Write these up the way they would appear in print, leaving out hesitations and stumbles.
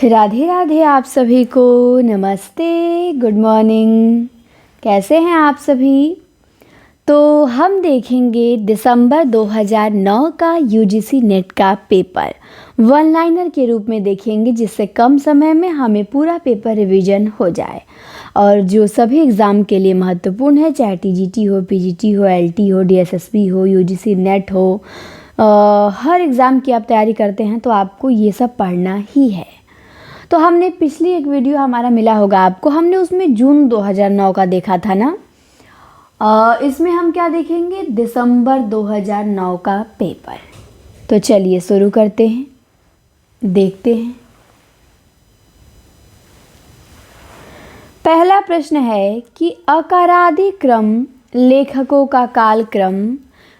राधे राधे आप सभी को। नमस्ते, गुड मॉर्निंग। कैसे हैं आप सभी? तो हम देखेंगे दिसंबर 2009 का यूजीसी नेट का पेपर वन लाइनर के रूप में देखेंगे, जिससे कम समय में हमें पूरा पेपर रिवीजन हो जाए। और जो सभी एग्ज़ाम के लिए महत्वपूर्ण है, चाहे टीजीटी हो, पीजीटी हो, एलटी हो, डीएसएसबी हो, यूजीसी नेट हो, हर एग्ज़ाम की आप तैयारी करते हैं तो आपको ये सब पढ़ना ही है। तो हमने पिछली एक वीडियो हमारा मिला होगा आपको, हमने उसमें जून 2009 का देखा था ना। इसमें हम क्या देखेंगे? दिसंबर 2009 का पेपर। तो चलिए शुरू करते हैं, देखते हैं। पहला प्रश्न है कि अकारादि क्रम, लेखकों का कालक्रम,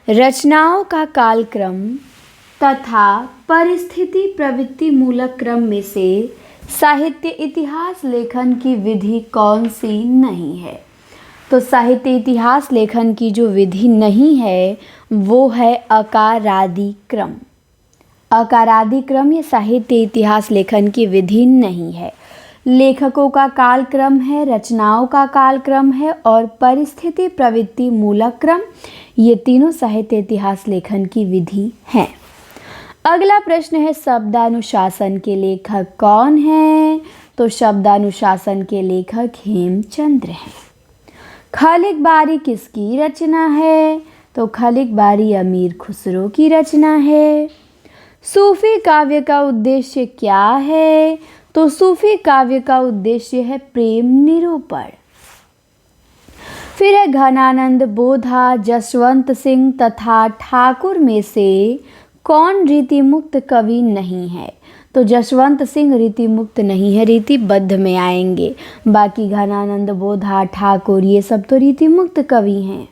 रचनाओं का कालक्रम तथा परिस्थिति प्रवृत्ति मूलक क्रम में से साहित्य इतिहास लेखन की विधि कौन सी नहीं है? तो साहित्य इतिहास लेखन की जो विधि नहीं है वो है अकारादि क्रम। अकारादि क्रम ये साहित्य इतिहास लेखन की विधि नहीं है। लेखकों का कालक्रम है, रचनाओं का कालक्रम है और परिस्थिति प्रवृत्ति मूलक क्रम, ये तीनों साहित्य इतिहास लेखन की विधि हैं। अगला प्रश्न है शब्दानुशासन के लेखक कौन हैं? तो शब्दानुशासन के लेखक हेमचंद्र हैं। खलिक बारी किसकी रचना है? तो खलिक बारी अमीर खुसरो की रचना है। सूफी काव्य का उद्देश्य क्या है? तो सूफी काव्य का उद्देश्य है प्रेम निरूपण। फिर है घनानंद बोधा, जसवंत सिंह तथा ठाकुर में से कौन रीतिमुक्त कवि नहीं है? तो जसवंत सिंह रीतिमुक्त नहीं है, रीतिबद्ध में आएंगे। बाकी घनानंद बोधा, ठाकुर, ये सब तो रीतिमुक्त कवि हैं।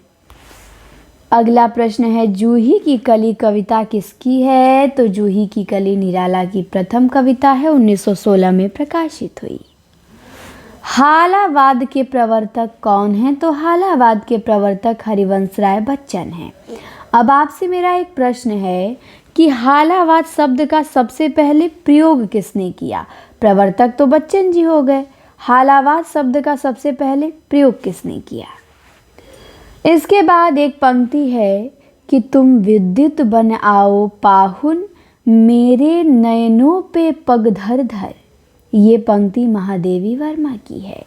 अगला प्रश्न है जूही की कली कविता किसकी है? तो जूही की कली निराला की प्रथम कविता है, 1916 में प्रकाशित हुई। हालावाद के प्रवर्तक कौन हैं? तो हालावाद के प्रवर्तक हरिवंश राय बच्चन हैं। अब आपसे मेरा एक प्रश्न है कि हालावाद शब्द का सबसे पहले प्रयोग किसने किया? प्रवर्तक तो बच्चन जी हो गए, हालावाद शब्द का सबसे पहले प्रयोग किसने किया? इसके बाद एक पंक्ति है कि तुम विद्युत बन आओ पाहुन, मेरे नयनों पे पग धर धर। ये पंक्ति महादेवी वर्मा की है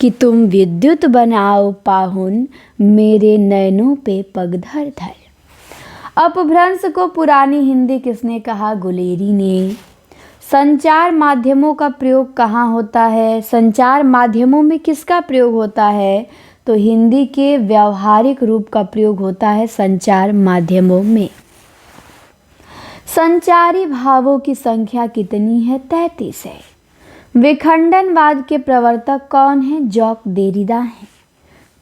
कि तुम विद्युत बन आओ पाहुन, मेरे नयनों पे पग धर धर। अपभ्रंश को पुरानी हिंदी किसने कहा? गुलेरी ने। संचार माध्यमों का प्रयोग कहाँ होता है? संचार माध्यमों में किसका प्रयोग होता है? तो हिंदी के व्यावहारिक रूप का प्रयोग होता है संचार माध्यमों में। संचारी भावों की संख्या कितनी है? 33 है। विखंडनवाद के प्रवर्तक कौन है? जॉक देरिदा हैं।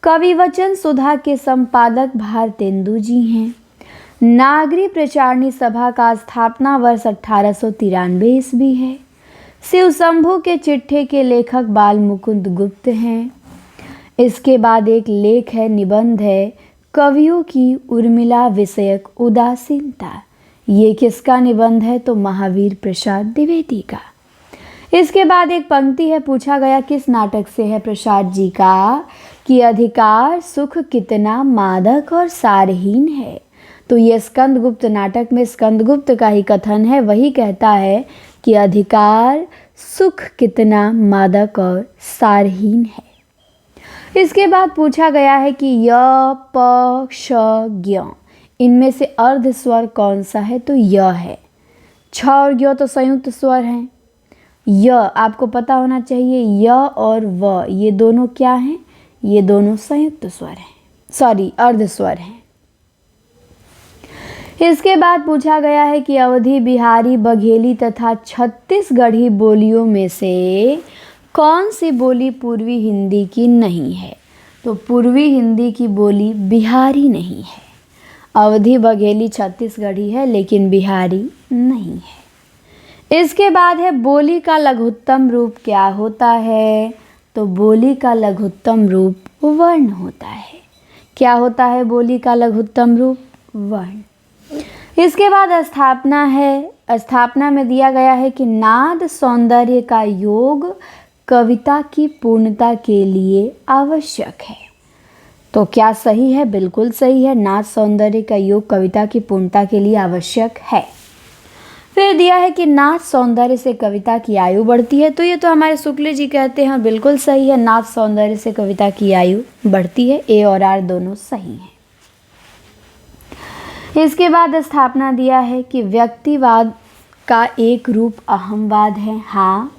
कविवचन सुधा के संपादक भारतेंदु जी हैं। नागरी प्रचारणी सभा का स्थापना वर्ष 1893 ईस्वी है। शिव शंभू के चिट्ठे के लेखक बाल मुकुंद गुप्त हैं। इसके बाद एक लेख है, निबंध है, कवियों की उर्मिला विषयक उदासीनता। ये किसका निबंध है? तो महावीर प्रसाद द्विवेदी का। इसके बाद एक पंक्ति है, पूछा गया किस नाटक से है प्रसाद जी का कि अधिकार सुख कितना मादक और सारहीन है। तो ये स्कंदगुप्त नाटक में स्कंदगुप्त का ही कथन है, वही कहता है कि अधिकार सुख कितना मादक और सारहीन है। इसके बाद पूछा गया है कि य प श ज्ञ, इनमें से अर्ध स्वर कौन सा है? तो य है। छ और ज्ञ तो संयुक्त स्वर हैं। य आपको पता होना चाहिए, य और व ये दोनों क्या हैं? ये दोनों संयुक्त स्वर हैं, सॉरी अर्ध स्वर हैं। इसके बाद पूछा गया है कि अवधी, बिहारी, बघेली तथा छत्तीसगढ़ी बोलियों में से कौन सी बोली पूर्वी हिंदी की नहीं है? तो पूर्वी हिंदी की बोली बिहारी नहीं है। अवधी, बघेली, छत्तीसगढ़ी है लेकिन बिहारी नहीं है। इसके बाद है बोली का लघुत्तम रूप क्या होता है? तो बोली का लघुत्तम रूप वर्ण होता है। क्या होता है बोली का लघुत्तम रूप? वर्ण। इसके बाद स्थापना है, स्थापना में दिया गया है कि नाद सौंदर्य का योग कविता की पूर्णता के लिए आवश्यक है। तो क्या सही है? बिल्कुल सही है। नाद सौंदर्य का योग कविता की पूर्णता के लिए आवश्यक है। फिर दिया है कि नाद सौंदर्य से कविता की आयु बढ़ती है। तो ये तो हमारे शुक्ल जी कहते हैं, बिल्कुल सही है। नाद सौंदर्य से कविता की आयु बढ़ती है। ए और आर दोनों सही हैं। इसके बाद स्थापना दिया है कि व्यक्तिवाद का एक रूप अहमवाद है। हाँ,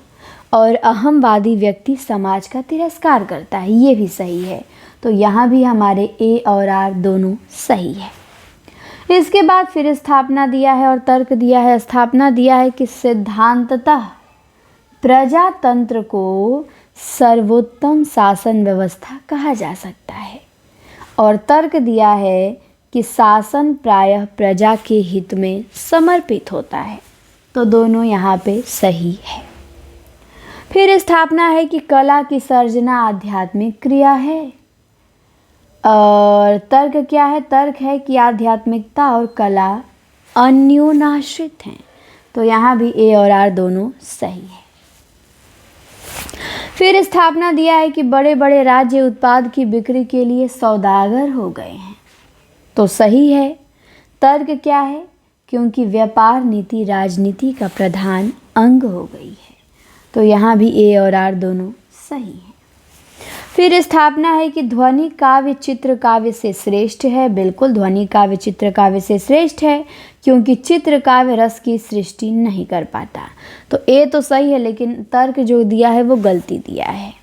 और अहमवादी व्यक्ति समाज का तिरस्कार करता है। ये भी सही है। तो यहाँ भी हमारे ए और आर दोनों सही है। इसके बाद फिर स्थापना दिया है और तर्क दिया है। स्थापना दिया है कि सिद्धांततः प्रजातंत्र को सर्वोत्तम शासन व्यवस्था कहा जा सकता है। और तर्क दिया है कि शासन प्रायः प्रजा के हित में समर्पित होता है। तो दोनों यहाँ पे सही है। फिर स्थापना है कि कला की सर्जना आध्यात्मिक क्रिया है। और तर्क क्या है? तर्क है कि आध्यात्मिकता और कला अन्योनाश्रित हैं। तो यहाँ भी ए और आर दोनों सही है। फिर स्थापना दिया है कि बड़े बड़े राज्य उत्पाद की बिक्री के लिए सौदागर हो गए हैं। तो सही है। तर्क क्या है? क्योंकि व्यापार नीति राजनीति का प्रधान अंग हो गई है। तो यहाँ भी ए और आर दोनों सही हैं। फिर स्थापना है कि ध्वनि काव्य चित्र काव्य से श्रेष्ठ है। बिल्कुल, ध्वनि काव्य चित्र काव्य से श्रेष्ठ है, क्योंकि चित्र काव्य रस की सृष्टि नहीं कर पाता। तो ए तो सही है, लेकिन तर्क जो दिया है वो गलती दिया है।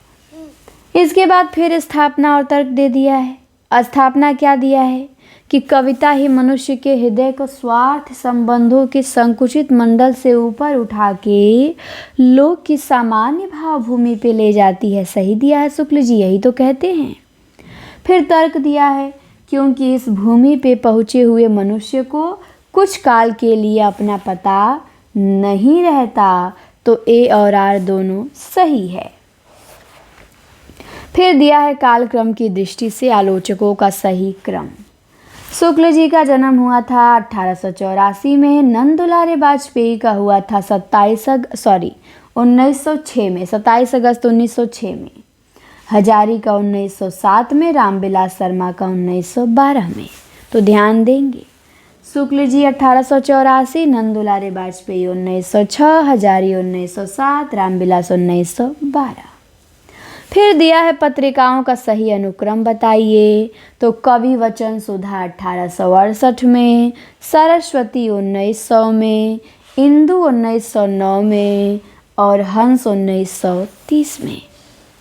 इसके बाद फिर स्थापना और तर्क दे दिया है। स्थापना क्या दिया है कि कविता ही मनुष्य के हृदय को स्वार्थ संबंधों के संकुचित मंडल से ऊपर उठा के लोक की सामान्य भावभूमि पे ले जाती है। सही दिया है शुक्ल जी, यही तो कहते हैं। फिर तर्क दिया है क्योंकि इस भूमि पे पहुँचे हुए मनुष्य को कुछ काल के लिए अपना पता नहीं रहता। तो ए और आर दोनों सही है। फिर दिया है कालक्रम की दृष्टि से आलोचकों का सही क्रम। शुक्ल जी का जन्म हुआ था 1884 में। नंद दुलारे वाजपेयी का हुआ था 1906 में, 27 अगस्त 1906 में। हजारी का 1907 में। रामविलास शर्मा का 1912 में। तो ध्यान देंगे, शुक्ल जी 1884, नंद दुलारे वाजपेयी 1906, हजारी 1907, रामविलास 1912। फिर दिया है पत्रिकाओं का सही अनुक्रम बताइए। तो कवि वचन सुधा 1868 में, सरस्वती 1900 में, इंदु 1909 में और हंस 1930 में।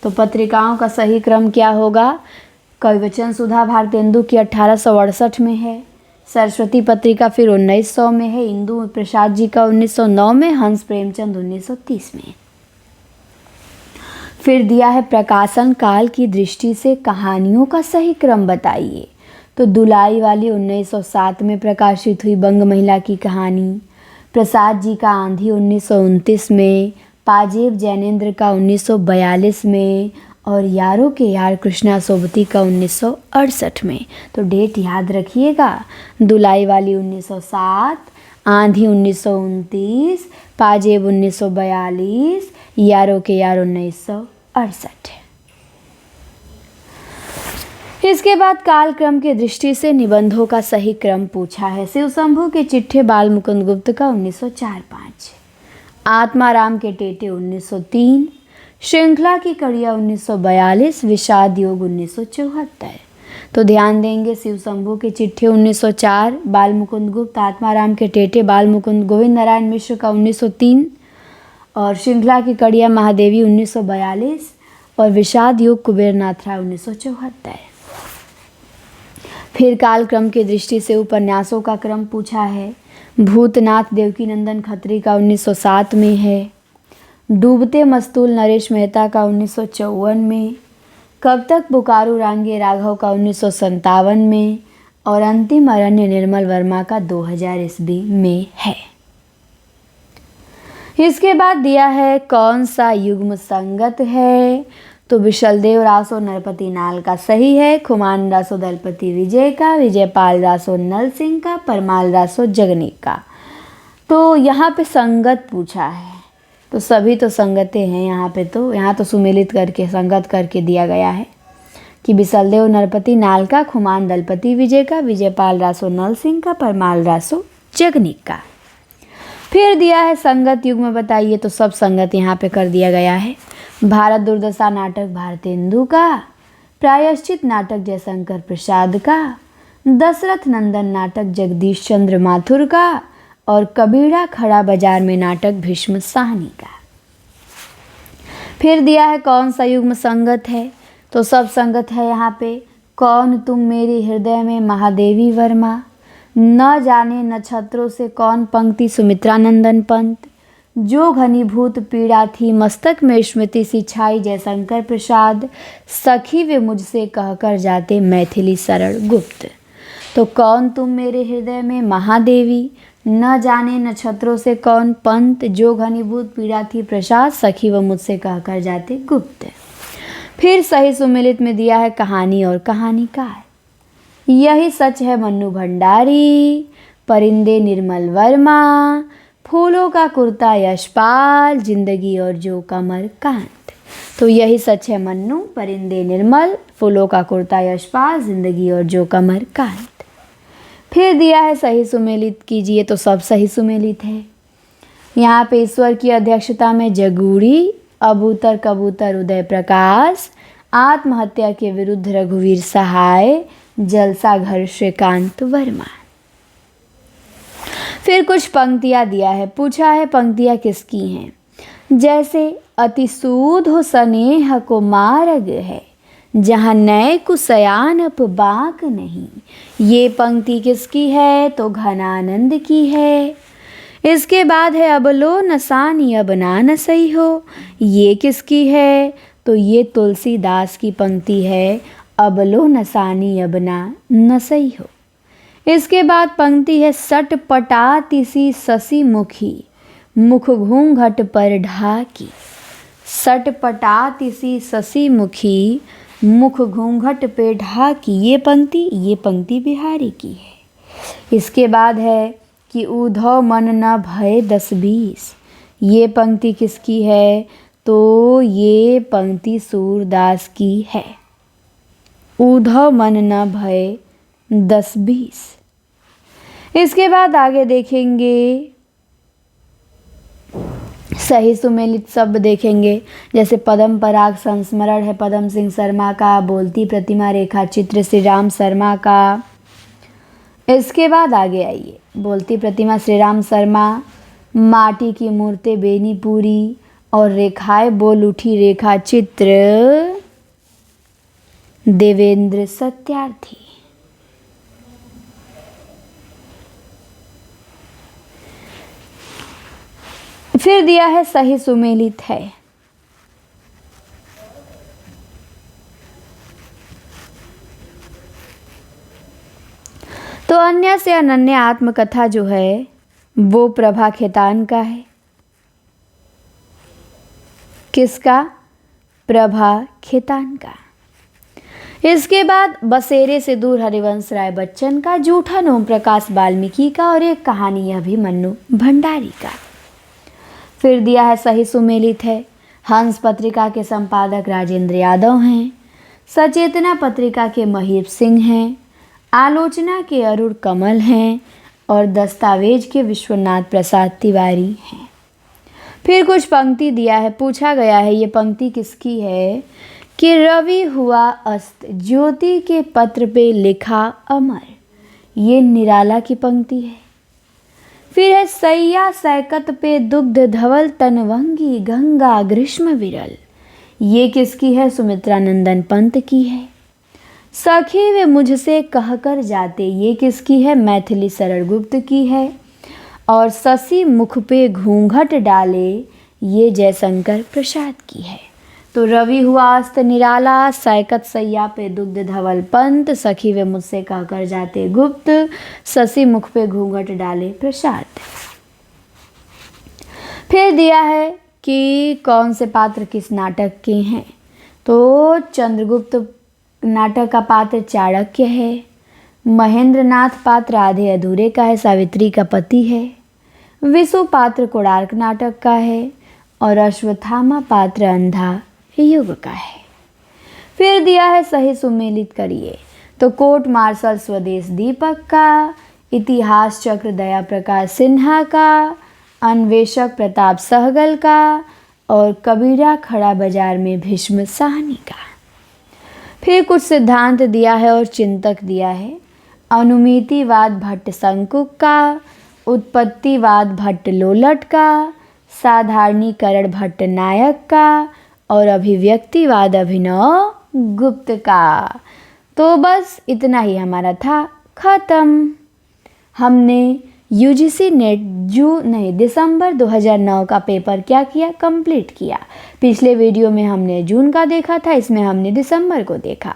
तो पत्रिकाओं का सही क्रम क्या होगा? कवि वचन सुधा भारतेंदु की 1868 में है, सरस्वती पत्रिका फिर 1900 में है, इंदु प्रसाद जी का 1909 में, हंस प्रेमचंद 1930 में। फिर दिया है प्रकाशन काल की दृष्टि से कहानियों का सही क्रम बताइए। तो दुलाई वाली 1907 में प्रकाशित हुई बंग महिला की कहानी, प्रसाद जी का आंधी 1929 में, पाजेब जैनेन्द्र का 1942 में और यारों के यार कृष्णा सोबती का 1968 में। तो डेट याद रखिएगा, दुलाई वाली 1907, आंधी 1929, पाजेब 1942, यारों के यार 1968। इसके बाद कालक्रम के दृष्टि से निबंधों का सही क्रम पूछा है। शिव शंभू के चिट्ठे बाल मुकुंद गुप्त का 1904-5, आत्माराम के टेटे 1903, श्रृंखला की कड़िया 1942, विषाद योग 1974। तो ध्यान देंगे, शिव शंभू के चिट्ठे 1904, बाल मुकुंद गुप्त, आत्माराम के टेटे बाल मुकुंद गोविंद नारायण मिश्र का 1903 और श्रृंखला की कड़िया महादेवी 1942 और विषाद योग कुबेर नाथ राय 1974। फिर कालक्रम की दृष्टि से उपन्यासों का क्रम पूछा है। भूतनाथ देवकी नंदन खत्री का 1907 में है, डूबते मस्तूल नरेश मेहता का 1954 में, कब तक पुकारू रांगे राघव का 1957 में और अंतिम अरण्य निर्मल वर्मा का 2000 ईस्वी में है। इसके बाद दिया है कौन सा युग्म संगत है। तो विशलदेव रासो नरपति नाल का सही है, खुमान रासो दलपति विजय का, विजयपाल रासो नल सिंह का, परमाल रासो जगनीक का। तो यहाँ पे संगत पूछा है, तो सभी तो संगते हैं यहाँ पे, तो यहाँ तो सुमेलित करके संगत करके दिया गया है कि बिसलदेव नरपति नाल का, खुमान दलपति विजय का, विजयपाल रासो नल सिंह का, परमाल रासो जगनिक का। फिर दिया है संगत युग्म बताइए, तो सब संगत यहाँ पे कर दिया गया है। भारत दुर्दशा नाटक भारतेंदु का, प्रायश्चित नाटक जयशंकर प्रसाद का, दशरथ नंदन नाटक जगदीश चंद्र माथुर का, और कबीरा खड़ा बाजार में नाटक भीष्म साहनी का। फिर दिया है कौन सा युग्म संगत है, तो सब संगत है यहाँ पे। कौन तुम मेरे हृदय में महादेवी वर्मा, न जाने नक्षत्रों से कौन पंक्ति सुमित्रानंदन पंत, जो घनीभूत पीड़ा थी मस्तक में स्मृति सी छाई जयशंकर प्रसाद, सखी वे मुझसे कहकर जाते मैथिली सरल गुप्त। तो कौन तुम मेरे हृदय में महादेवी, न जाने नक्षत्रों से कौन पंत, जो घनीभूत पीड़ा थी प्रसाद, सखी व मुझसे कहकर जाते गुप्त। फिर सही सुमेलित में दिया है कहानी और कहानीकार। यही सच है मन्नू भंडारी, परिंदे निर्मल वर्मा, फूलों का कुर्ता यशपाल, जिंदगी और जो कमर कांत। तो यही सच है मन्नू, परिंदे निर्मल, फूलों का कुर्ता यशपाल, जिंदगी और जो कमर कांत। फिर दिया है सही सुमेलित कीजिए, तो सब सही सुमेलित है। यहाँ पे ईश्वर की अध्यक्षता में जगूड़ी, अबूतर कबूतर उदय प्रकाश, आत्महत्या के विरुद्ध रघुवीर सहाय, जलसा घर श्रीकांत वर्मा। फिर कुछ पंक्तियाँ दिया है, पूछा है पंक्तियाँ किसकी हैं। जैसे अतिसूद हो स्नेह को मार्ग है, जहाँ नए कुसयान अप बाक नहीं। ये पंक्ति किसकी है, तो घनानंद की है। इसके बाद है अब लो नसानी अब ना नसई हो, ये किसकी है, तो ये तुलसीदास की पंक्ति है, अब लो नसानी अब ना नसई हो। इसके बाद पंक्ति है सट पटाती सी ससी मुखी, मुख घूंघट पर ढाकी। सट पटाती सी ससी मुखी, मुख घूंघट पे ढाकी, ये पंक्ति बिहारी की है। इसके बाद है कि उधव मन न भय 10-20, ये पंक्ति किसकी है, तो ये पंक्ति सूरदास की है। उधव मन न भय 10-20। इसके बाद आगे देखेंगे सही सुमेलित शब्द देखेंगे, जैसे पद्म पराग संस्मरण है पद्म सिंह शर्मा का, बोलती प्रतिमा रेखा चित्र श्री राम शर्मा का। इसके बाद आगे आइए, बोलती प्रतिमा श्री राम शर्मा, माटी की मूर्ति बेनीपुरी, और रेखाएं बोल उठी रेखा चित्र देवेंद्र सत्यार्थी। फिर दिया है सही सुमेलित है। तो अन्य से अनन्य आत्मकथा जो है वो प्रभा खेतान का है। किसका, प्रभा खेतान का। इसके बाद बसेरे से दूर हरिवंश राय बच्चन का, जूठन ओम प्रकाश वाल्मीकि का, और एक कहानी यह भी मन्नू भंडारी का। फिर दिया है सही सुमेलित है। हंस पत्रिका के संपादक राजेंद्र यादव हैं, सचेतना पत्रिका के महीप सिंह हैं, आलोचना के अरुण कमल हैं, और दस्तावेज के विश्वनाथ प्रसाद तिवारी हैं। फिर कुछ पंक्ति दिया है, पूछा गया है ये पंक्ति किसकी है, कि रवि हुआ अस्त ज्योति के पत्र पे लिखा अमर, ये निराला की पंक्ति है। फिर है सैया सैकत पे दुग्ध धवल तनवंगी गंगा ग्रीष्म विरल, ये किसकी है, सुमित्रानंदन पंत की है। सखी वे मुझसे कहकर जाते, ये किसकी है, मैथिली सरल गुप्त की है। और शशि मुख पे घूंघट डाले, ये जयशंकर प्रसाद की है। तो रवि हुआ अस्त निराला, सैकत सैया पे दुग्ध धवल पंत, सखी वे मुझसे कहकर जाते गुप्त, शशि मुख पे घूंघट डाले प्रसाद। फिर दिया है कि कौन से पात्र किस नाटक के हैं, तो चंद्रगुप्त नाटक का पात्र चाणक्य है, महेंद्रनाथ पात्र आधे अधूरे का है, सावित्री का पति है, विशुपात्र कोणार्क नाटक का है और अश्वत्थामा पात्र अंधा युग का है। फिर दिया है सही सुमेलित करिए, तो कोर्ट मार्शल स्वदेश दीपक का, इतिहास चक्र दया प्रकाश सिन्हा का, अन्वेषक प्रताप सहगल का और कबीरा खड़ा बाजार में भीष्म साहनी का। फिर कुछ सिद्धांत दिया है और चिंतक दिया है। अनुमितिवाद भट्ट शंकुक का, उत्पत्तिवाद भट्ट लोलट का, साधारणीकरण भट्ट नायक का और अभिव्यक्तिवाद अभिनव गुप्त का। तो बस इतना ही हमारा था, ख़त्म। हमने यूजीसी नेट दिसंबर 2009 का पेपर क्या किया, कंप्लीट किया। पिछले वीडियो में हमने जून का देखा था, इसमें हमने दिसंबर को देखा।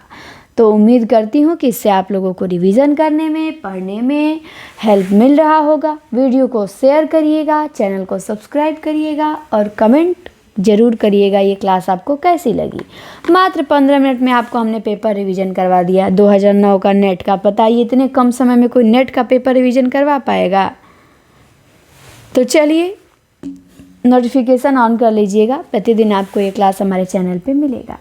तो उम्मीद करती हूँ कि इससे आप लोगों को रिवीजन करने में, पढ़ने में हेल्प मिल रहा होगा। वीडियो को शेयर करिएगा, चैनल को सब्सक्राइब करिएगा और कमेंट ज़रूर करिएगा ये क्लास आपको कैसी लगी। मात्र 15 मिनट में आपको हमने पेपर रिवीजन करवा दिया 2009 का नेट का। बताइए इतने कम समय में कोई नेट का पेपर रिवीजन करवा पाएगा? तो चलिए नोटिफिकेशन ऑन कर लीजिएगा, प्रतिदिन आपको ये क्लास हमारे चैनल पे मिलेगा।